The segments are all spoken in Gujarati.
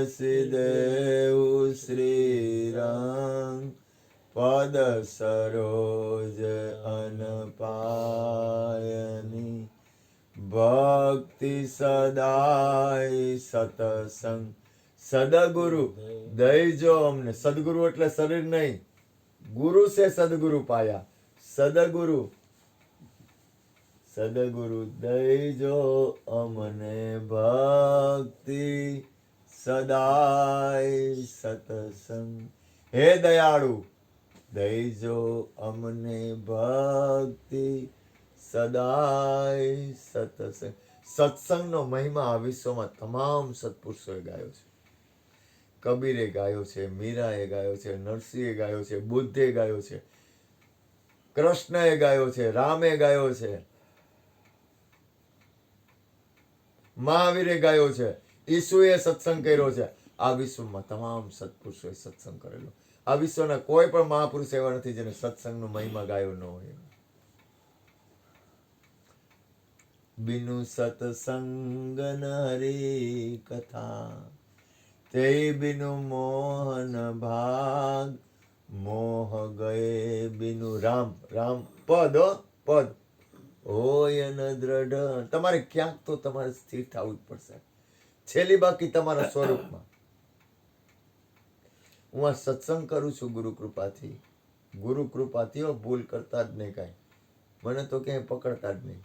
તુલસીદેવ શ્રીરામ પદ સરોજ અનપાયની ભક્તિ સદાય સતસંગ સદગુરુ દઈજો અમને. સદગુરુ એટલે શરીર નહીં, ગુરુ સે સદગુરુ પાયા. સદગુરુ સદગુરુ દઈજો અમને ભક્તિ સદાય સતસંગ. હે દયાળુ દઈજો અમને ભક્તિ સદાય સતસંગ. સત્સંગનો મહિમા આ વિશ્વમાં તમામ સત્પુરુષોએ ગાયો છે. કબીરે ગાયો છે, મીરાએ ગાયો છે, નરસિંહે ગાયો છે, બુદ્ધે ગાયો છે, કૃષ્ણએ ગાયો છે, રામે ગાયો છે, મહાવીરે ગાયો છે, ઈસુએ સત્સંગ કર્યો છે. આ વિશ્વમાં તમામ સત્પુરુષોએ સત્સંગ કરેલો. આ વિશ્વના કોઈ પણ મહાપુરુષ એવા નથી જેને સત્સંગનો મહિમા ગાયો ન હોય. બિનુ સત્સંગ હરી કથા તે બિનુ મોહન ભાગ મોહ ગયે બિનુ રામ. રામ પદ પદ હોય ન દ્રઢ. તમારે ક્યાંક તો તમારે સ્થિર થવું જ પડશે. છેલ્લી બાકી તમારા સ્વરૂપમાં. હું આ સત્સંગ કરું છું ગુરુ કૃપાથી. ગુરુ કૃપાથી ભૂલ કરતા જ નહીં કાંઈ. મને તો ક્યાંય પકડતા જ નહીં.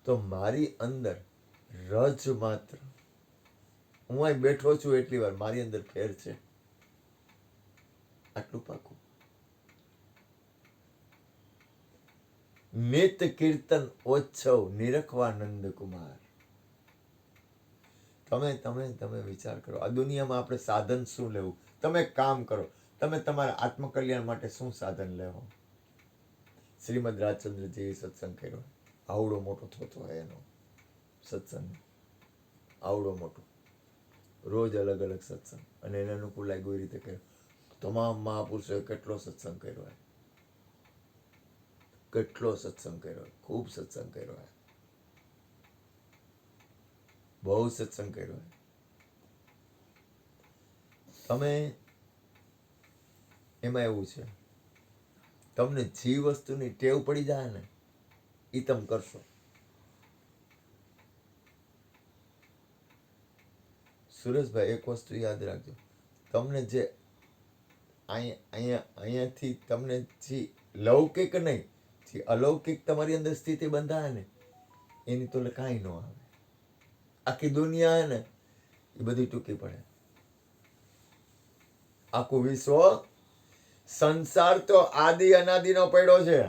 તો મારી અંદર રજ માત્ર, હું અહીં બેઠો છું એટલી વાર મારી અંદર ફેર છે. આટલું પાકું. નિત કીર્તન ઓછવ નિરખવા નંદકુમાર. તમે વિચાર કરો. આ દુનિયામાં આપણે સાધન શું લેવું? તમે કામ કરો. તમે તમારા આત્મકલ્યાણ માટે શું સાધન લેવો? શ્રીમદ રાજચંદ્રજીએ સત્સંગ કર્યો. આવડો મોટો થતો હોય એનો સત્સંગ, આવડો મોટો, રોજ અલગ અલગ સત્સંગ, અને એને અનુકૂળ લાગ્યું એ રીતે કર્યો. તમામ મહાપુરુષોએ કેટલો સત્સંગ કર્યો હોય, કેટલો સત્સંગ કર્યો હોય, ખૂબ સત્સંગ કર્યો હોય, બહુ સત્સંગ કર્યો હોય. તમે એમાં એવું છે, તમને જે વસ્તુની ટેવ પડી જાય ને એ તમે કરશો. સુરેશભાઈ, એક વસ્તુ યાદ રાખજો. તમને જે અહીંયાથી તમને જે લૌકિક નહીં, જે અલૌકિક તમારી અંદર સ્થિતિ બંધાય ને એની તો કાંઈ ન આવે. આખી દુનિયા ને એ બધી ટૂંકી પડે. આખું વિશ્વ, સંસાર તો આદિ અનાદિનો પડ્યો છે.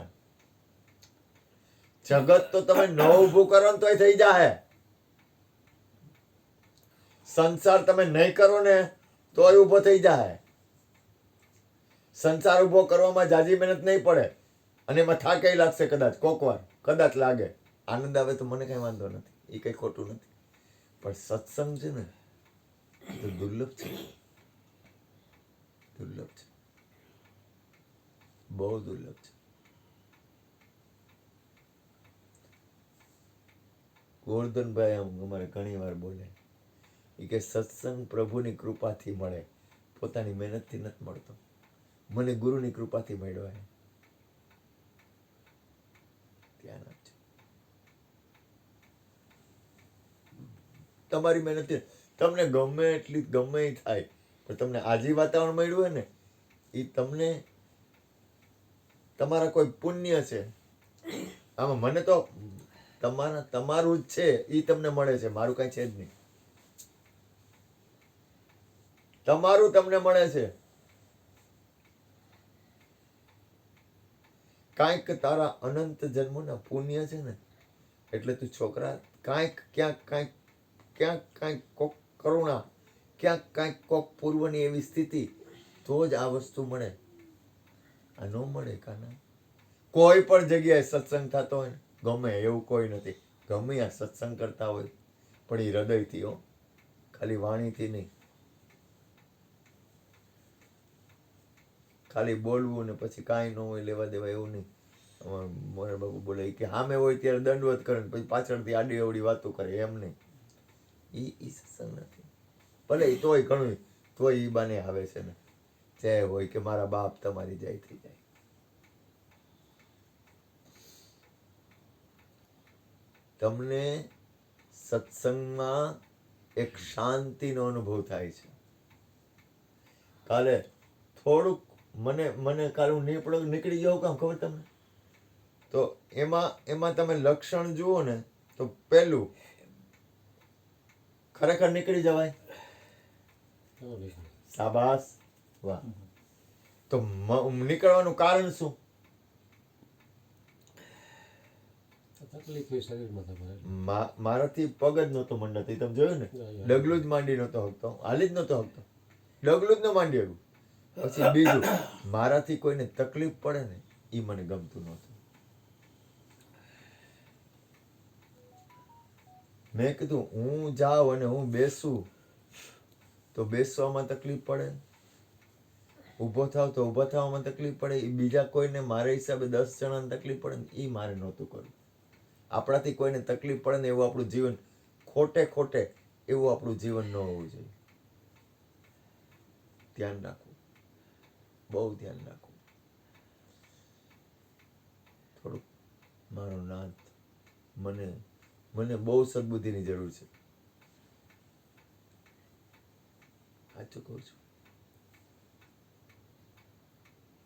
જગત તો તમે ન ઊભું કરો ને તોય થઈ જાય. સંસાર તમે નહીં કરો ને તોય ઊભો થઈ જાય. સંસાર ઊભો કરવામાં જાજી મહેનત નહીં પડે, અને એમાં થાકેય લાગશે કદાચ, કોકવાર કદાચ લાગે. આનંદ આવે તો મને કઈ વાંધો નથી, એ કઈ ખોટું નથી. પણ સત્સંગ છે ને તો દુર્લભ છે, દુર્લભ છે, બહુ દુર્લભ છે. ગોરધનભાઈ અમારે ઘણી વાર બોલે, એ કે સત્સંગ પ્રભુની કૃપાથી મળે, પોતાની મહેનતથી નથી મળતો. મને ગુરુની કૃપાથી મળ્યો હે. ધ્યાન આપજો. તમારી મહેનતથી તમને ગમે એટલી ગમે એ થાય, પણ તમને આજે વાતાવરણ મળ્યું હોય ને એ તમને તમારા કોઈ પુણ્ય છે. આમાં મને તો તમારું જ છે એ તમને મળે છે, મારું કઈ છે જ નહીં. તમારું તમને મળે છે. કાંઈક તારા અનંત જન્મોના પુણ્ય છે ને એટલે તું છોકરા કાંઈક ક્યાંક કોક કરુણા, ક્યાંક કોક પૂર્વની એવી સ્થિતિ, તો જ આ વસ્તુ મળે. આ ન મળે કાના. કોઈ પણ જગ્યાએ સત્સંગ થતો હોય ને, ગમે એવું કોઈ નથી, ગમે આ સત્સંગ કરતા હોય પણ એ હૃદયથી હો, ખાલી વાણીથી નહીં. ખાલી બોલવું ને પછી કાંઈ ન હોય લેવા દેવા એવું નહીં. મોરા બાબુ બોલે કે સામે હોય ત્યારે દંડવત કરે, પછી પાછળથી આડી અવડી વાતો કરે, એમ નહીં. ઈ સત્સંગ નથી. ભલે તોય ઘણું તોય ઈ બાને આવે છે ને, જય હોય કે મારા બાપ તમારી જય થઈ જાય. તમને સત્સંગમાં એક શાંતિનો અનુભવ થાય છે. કાલે થોડુંક મને કાલે હું નીકળી જાઉં કામ ખબર તમને, તો એમાં તમે લક્ષણ જુઓ ને તો પહેલું ખરેખર નીકળી જવાય. શાબાશ, વાહ. તો નીકળવાનું કારણ શું? મારાથી પગ જ નહોતો મંડાતી. તમે જોયું ને, ડગલું જ માંડી નહોતો હકતો, હાલી જ નહોતો હકતો, ડગલું જ ન માંડી હકું. પછી બીજું, મારાથી કોઈને તકલીફ પડે ને એ મને ગમતું નહોતું. મેં કીધું હું જાઉં અને હું બેસું તો બેસવામાં તકલીફ પડે, ઊભો થાવ તો ઊભા થવામાં તકલીફ પડે, એ બીજા કોઈને મારા હિસાબે 10 જણાને તકલીફ પડે ને એ મારે નહોતું કરવું. આપણાથી કોઈને તકલીફ પડે ને એવું આપણું જીવન ખોટે એવું આપણું જીવન ન હોવું જોઈએ. ધ્યાન રાખવું, બહુ ધ્યાન રાખવું. થોડુંક મારો નાથ, મને બહુ સદબુદ્ધિની જરૂર છે. સાચું કહું છું,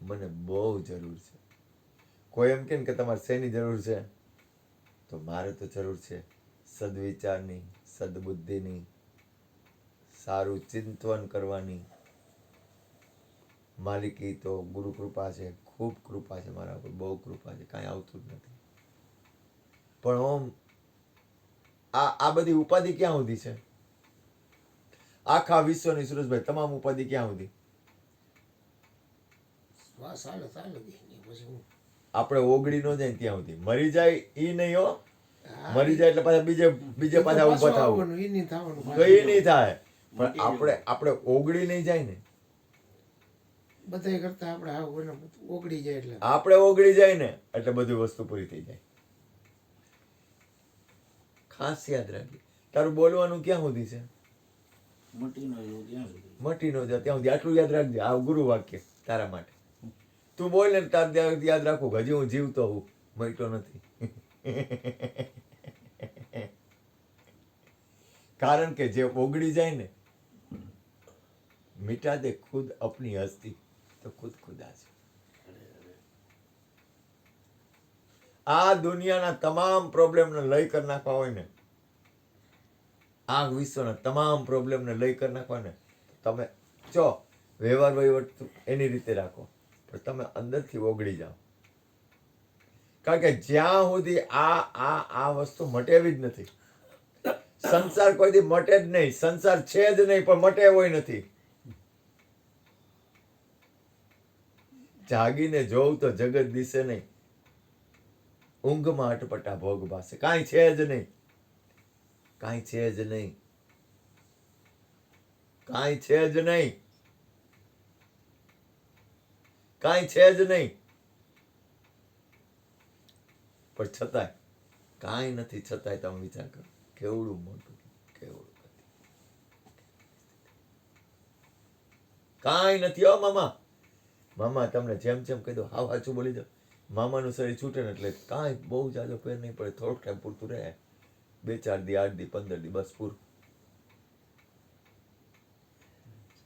મને બહુ જરૂર છે. કોઈ એમ કે તમારે શેની જરૂર છે, તો મારે તો જરૂર છે સદવિચારની, સદબુદ્ધિની, સારું ચિંતન કરવાની. માલિકી તો ગુરુ કૃપા છે, ખૂબ કૃપા છે મારા ઉપર, બહુ કૃપા છે, કાંઈ આવતું જ નથી. પણ ઓમ આ બધી ઉપાધિ ક્યાં સુધી છે? આખા વિશ્વની સુરેશભાઈ તમામ ઉપાધિ ક્યાં સુધી? આપણે ઓગળી ન જાય ત્યાં સુધી. મરી જાય ઈ નહીં હો, મરી જાય એટલે પાછા બીજે પાછા ઉભા થવું તો એ નહીં થાય. પણ આપણે ઓગળી નહીં જાય ને, બધા કરતા આપણે ઓગળી જાય એટલે આપણે ઓગળી જાય ને એટલે બધી વસ્તુ પૂરી થઈ જાય. ખાસ યાદ રાખજે, તારું બોલવાનું ક્યાં સુધી છે? મટી ન જાય ત્યાં સુધી. આટલું યાદ રાખજે, આ ગુરુ વાક્ય તારા માટે. તું બોલ ને તાર યાદ રાખું હજી હું જીવતો હું, મરતો નથી. કારણ કે જે ઓગળી જાય ને, મિટા દે ખુદ અપની હસ્તી તો ખુદા છે. આ દુનિયાના તમામ પ્રોબ્લેમને લઈ કરી નાખવા હોય ને, આ વિશ્વના તમામ પ્રોબ્લેમને લઈ કરી નાખવા ને, તમે વ્યવહાર વહીવટ એની રીતે રાખો, પણ તમે અંદરથી ઓગળી જાઓ. કારણ કે જ્યાં સુધી આ વસ્તુ મટેવી જ નથી, સંસાર કોઈથી મટે જ નહીં. સંસાર છે જ નહીં, પણ મટે હોય નથી. જાગીને જોઉં તો જગત દિશે નહીં, ઊંઘમાં અટપટા ભોગ ભાસે. કાંઈ છે જ નહીં, કાંઈ છે જ નહીં, કાંઈ છે જ નહીં, કાંઈ છે જ નહીં. પણ છતાંય કાંઈ નથી, છતાંય તમે વિચાર કરો કેવડું મોટું, કેવડું કાંઈ નથી. હો મામા તમને જેમ કહી દો, હાવ સાચું બોલી દો. મામાનું શરીર છૂટે ને એટલે કાંઈ બહુ જાજો ફેર નહીં પડે, થોડોક ટાઈમ પૂરતું રહે, 2-4 દી, 8 દી, 15 દી, બસ પૂરું.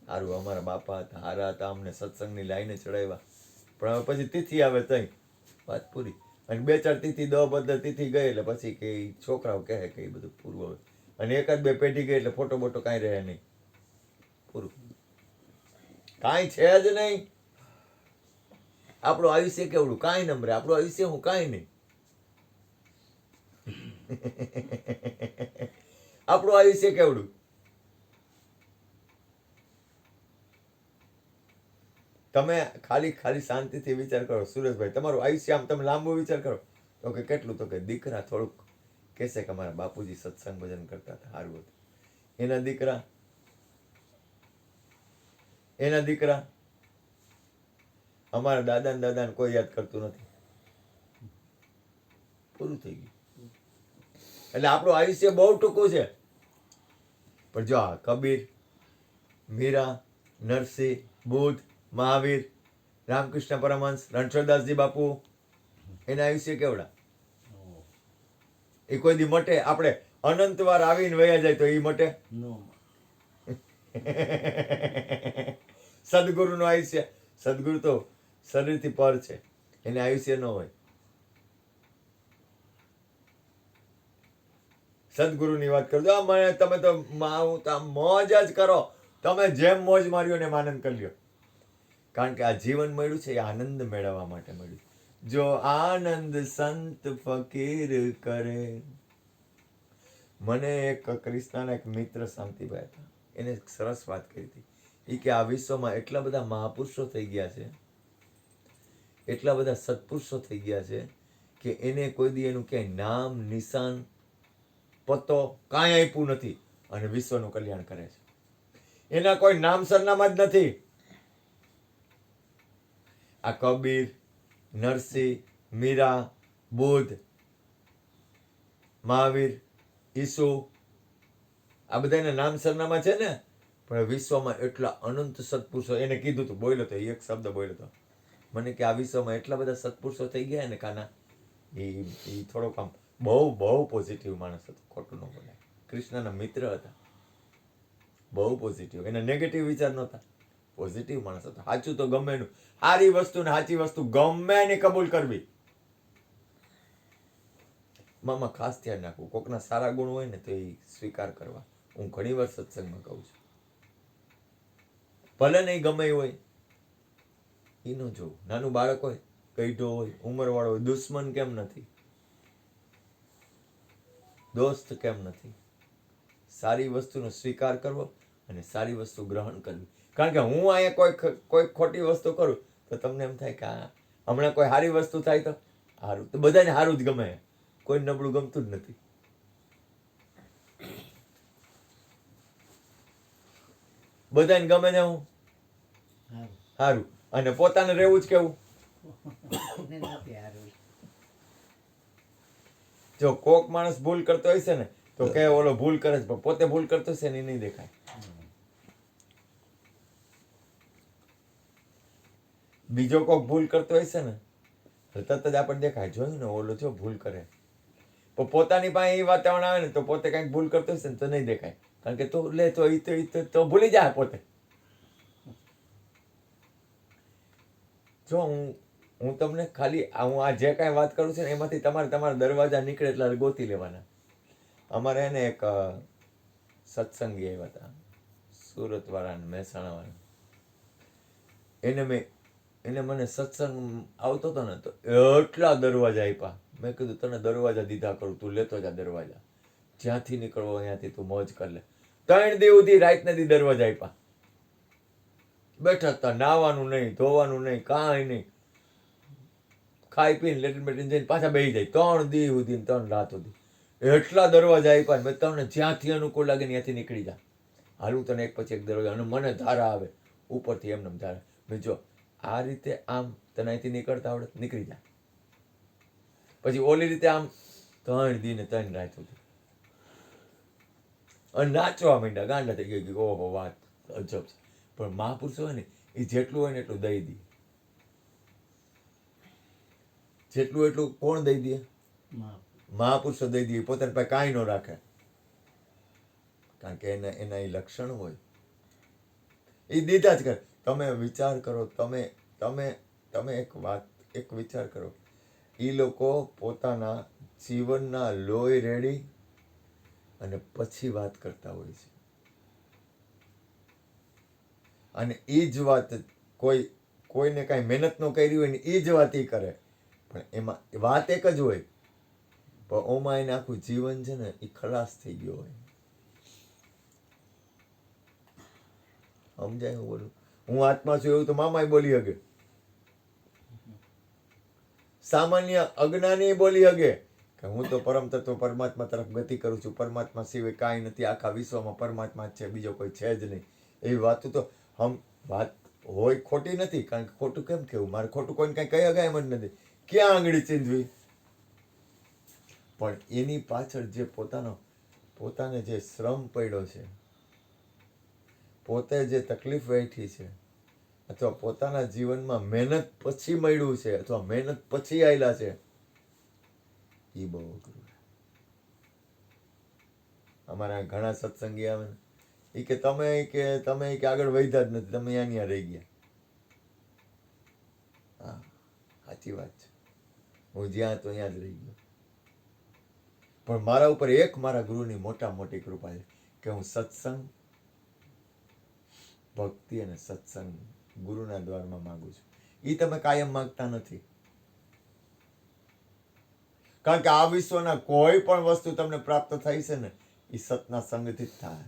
સારું, અમારા બાપા હતા, હારા હતા, અમને સત્સંગની લાઈને ચડાવ્યા. પણ હવે પછી તિથિ આવે તઈ વાત પૂરી. અને 2-4 તિથિ 10-15 તિથિ ગઈ એટલે પછી કે છોકરાઓ કહે કે એ બધું પૂરું હવે. અને 1-2 પેઢી ગઈ એટલે ફોટો બોટો કાંઈ રહે નહીં, પૂરું. કાંઈ છે જ નહીં. આપણું આયુષ્ય કેવડું, કાંઈ નંબરે. આપણું આયુષ્ય હું કાંઈ નહીં. આપણું આયુષ્ય કેવડું. તમે ખાલી શાંતિથી વિચાર કરો સુરેશભાઈ, તમારું આયુષ્ય આમ તમે લાંબુ વિચાર કરો તો કે કેટલું, તો કે દીકરા થોડુંક કહેશે કે મારા બાપુજી સત્સંગ ભજન કરતા હતા, સારું હતું. એના દીકરા અમારા દાદાને કોઈ યાદ કરતું નથી, પૂરું થઈ ગયું. એટલે આપણું આયુષ્ય બહુ ટૂંકું છે. પણ જો આ કબીર, મીરા, નરસિંહ, બુદ્ધ, મહાવીર, રામકૃષ્ણ પરમહંસ, રણછોડદાસજી બાપુ, એના આયુષ્ય કેવડા? એ કોઈ દી મટે? આપણે અનંત વાર આવીને વયા જાય તો એ મટે? સદગુરુનું આયુષ્ય, સદગુરુ તો શરીરથી પર છે, એને આયુષ્ય ન હોય. સદગુરુની વાત કરજો, મને તમે તો મોજ જ કરો, તમે જેમ મોજ માર્યો ને એમ આનંદ કરી લ્યો. કારણ કે આ જીવન મળ્યું છે એ આનંદ મેળવવા માટે મળ્યું. જો આનંદ સંત ફકીર કરે. મને એક ક્રિષ્નાના એક મિત્ર શાંતિભાઈ હતા, એને એક સરસ વાત કરી હતી. એ કે આ વિશ્વમાં એટલા બધા મહાપુરુષો થઈ ગયા છે, એટલા બધા સત્પુરુષો થઈ ગયા છે કે એને કોઈ દી એનું ક્યાંય નામ નિશાન પતો કાંઈ આપ્યું નથી અને વિશ્વનું કલ્યાણ કરે છે. એના કોઈ નામ સરનામા જ નથી. આ કબીર, નરસિંહ, મીરા, બુદ્ધ, મહાવીર, ઈસુ, આ બધાના નામ સરનામા છે ને, પણ વિશ્વમાં એટલા અનંત સત્પુરુષો, એને કીધું હતું, બોલ્યો હતો, એક શબ્દ બોલ્યો હતો મને કે આ વિશ્વમાં એટલા બધા સત્પુરુષો થઈ ગયા ને કાના, એ થોડોક આમ બહુ પોઝિટિવ માણસ હતો, ખોટું ન બોલાય. કૃષ્ણના મિત્ર હતા, બહુ પોઝિટિવ, એના નેગેટિવ વિચાર નહોતા, પોઝિટિવ માણસ હતો. સાચું તો ગમે એનું, સારી વસ્તુ ને સાચી વસ્તુ ગમે એની કબૂલ કરવી. મામા ખાસ ધ્યાન રાખવું, કોકના સારા ગુણ હોય ને તો એ સ્વીકાર કરવા. હું ઘણી વાર સત્સંગમાં કહું છું, ભલે નહીં ગમે એ હોય એ ન જોવું. નાનું બાળક હોય, ગઈઢો હોય, ઉંમરવાળો હોય, દુશ્મન કેમ નથી, દોસ્ત કેમ નથી, સારી વસ્તુનો સ્વીકાર કરવો અને સારી વસ્તુ ગ્રહણ કરવી. કારણ કે હું અહીંયા કોઈ ખોટી વસ્તુ કરું તો તમને એમ થાય કે હમણાં કોઈ સારી વસ્તુ થાય તો સારું, તો બધાને સારું જ ગમે, કોઈ નબળું ગમતું જ નથી. બધાને ગમે ને હું સારું, અને પોતાને રહેવું જ કેવું. જો કોક માણસ ભૂલ કરતો હોય છે ને તો કે ઓલો ભૂલ કરે છે, પણ પોતે ભૂલ કરતો છે ને એ નહીં દેખાય. બીજો કોક ભૂલ કરતો હોય છે ને તો તરત જ આપણને દેખાય, જોયું ને ઓલો જો ભૂલ કરે. પણ પોતાની પાસે એ વાતાવરણ આવે ને તો પોતે કંઈક ભૂલ કરતો હશે ને તો નહીં દેખાય, કારણ કે તો લે તો તો ભૂલી જાય પોતે. જો હું તમને ખાલી હું આ જે કાંઈ વાત કરું છું ને એમાંથી તમારા દરવાજા નીકળે એટલે ગોતી લેવાના. અમારે એને એક સત્સંગી આવ્યા હતા, સુરત વાળા ને મહેસાણા વાળા. એને મને સત્સંગ આવતો હતો ને તો એટલા દરવાજા આપ્યા. મેં કીધું તને દરવાજા દીધા કરું, તું લેતો જા દરવાજા, જ્યાંથી નીકળવો અહીંયાથી તું મોજ કર લે. 3 દી સુધી રાતને દી દરવાજા આપ્યા. બેઠા હતા, નાવાનું નહીં, ધોવાનું નહીં, કાંઈ નહીં, ખાઈ પીને લેટીન બેટીન જઈને પાછા બેસી જાય. 3 દી સુધી 3 રાત સુધી એટલા દરવાજા આપ્યા. મેં તમને જ્યાંથી અનુકૂળ લાગે ત્યાંથી નીકળી જા, હાલું તને એક પછી એક દરવાજા. અને મને ધારા આવે ઉપરથી, એમને ધારા. મેં જો આ રીતે આમ તને અહીંથી નીકળતા આવડે નીકળી જા. પછી ઓલી રીતે આમ 3 દી ને 3 રાત સુધી અને નાચવા માંડ્યા, ગાંડા થઈ ગઈ. ઓહો વાત અજબ છે. પણ મહાપુરુષ હોય ને એ જેટલું હોય ને એટલું દઈ દે. જેટલું એટલું કોણ દઈ દે? મહાપુરુષો દઈ દે. પોતાની પાસે કાંઈ ન રાખે, કારણ કે એના એ લક્ષણ હોય, એ દીધા જ કરે. તમે વિચાર કરો, તમે એક વિચાર કરો, એ લોકો પોતાના જીવનના લોહી રેડી અને પછી વાત કરતા હોય છે. અને એ જ વાત કોઈને કાંઈ મહેનત ન કરી હોય ને એ જ વાત એ કરે, પણ એમાં વાત એક જ હોય, પણ ઓમાં એને આખું જીવન છે ને એ ખલાસ થઈ ગયો હોય. સમજાય હું બોલું? હું આત્મા છું એવું તો મામાય બોલી શકે, સામાન્ય અજ્ઞાની બોલી શકે કે હું તો પરમ તત્વ પરમાત્મા તરફ ગતિ કરું છું, પરમાત્મા સિવાય કાંઈ નથી, આખા વિશ્વમાં પરમાત્મા જ છે, બીજો કોઈ છે જ નહીં. એવી વાતો તો વાત હોય ખોટી નથી, કારણ કે ખોટું કેમ કેવું? મારે ખોટું કોઈને કાંઈ કહી શકાય એમ જ નથી, ક્યાં આંગળી ચીંધવી. પણ એની પાછળ જે પોતાને જે શ્રમ પડ્યો છે, પોતે જે તકલીફ વેઠી છે અથવા પોતાના જીવનમાં મહેનત પછી મળ્યું છે અથવા મહેનત પછી આવેલા છે એ બહુ અઘરું છે. અમારા ઘણા સત્સંગી આવે ને એ કે તમે આગળ વધ્યા જ નથી, તમે અહીંયા રહી ગયા. હા, સાચી વાત છે. હું જ્યાં હતો ત્યાં જ રહી ગયો. પણ મારા ઉપર મારા ગુરુની મોટી કૃપા છે કે હું સત્સંગ, ભક્તિ અને સત્સંગ ગુરુના દ્વારમાં માંગુ છું. એ તમે કાયમ માંગતા નથી, કારણ કે આ વિશ્વના કોઈ પણ વસ્તુ તમને પ્રાપ્ત થાય છે ને એ સતના સંગથી જ થાય.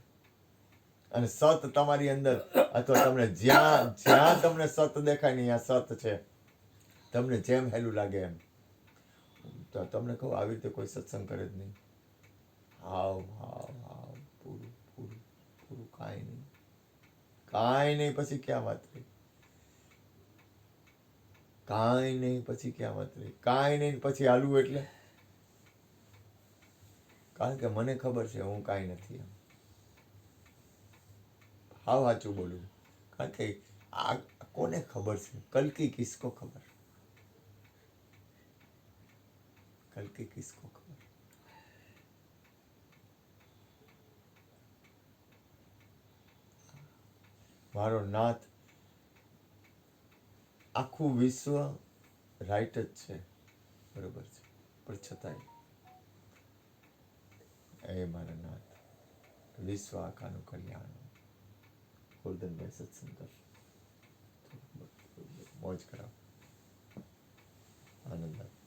અને સત તમારી અંદર અથવા તમને જ્યાં તમને સત દેખાય ને ત્યાં સત છે. તમને જેમ હેલું લાગે એમ. તો તમને કહું, આવી રીતે કોઈ સત્સંગ કરે જ નહીં. હાવ પૂરું પૂરું પૂરું, કાંઈ નહીં પછી ક્યાં વાત રહી? કાંઈ નહીં પછી ક્યાં વાત રહી? કાંઈ નહીં પછી હાલવું એટલે? કારણ કે મને ખબર છે હું કાંઈ નથી એમ. હાવ સાચું બોલું. કારણ કે આ કોને ખબર છે? કલકી કિસકો ખબર? કલકી કિસકો ખબર? મારો નાથ આખું વિશ્વ રાઈટ જ છે, બરોબર છે, પણ છતાંય એ મારા નાથ વિશ્વ આખાનું કલ્યાણ. ગોરધનભાઈ સત્સંગ કરશે, મોજ કરાવો, આનંદ આવે.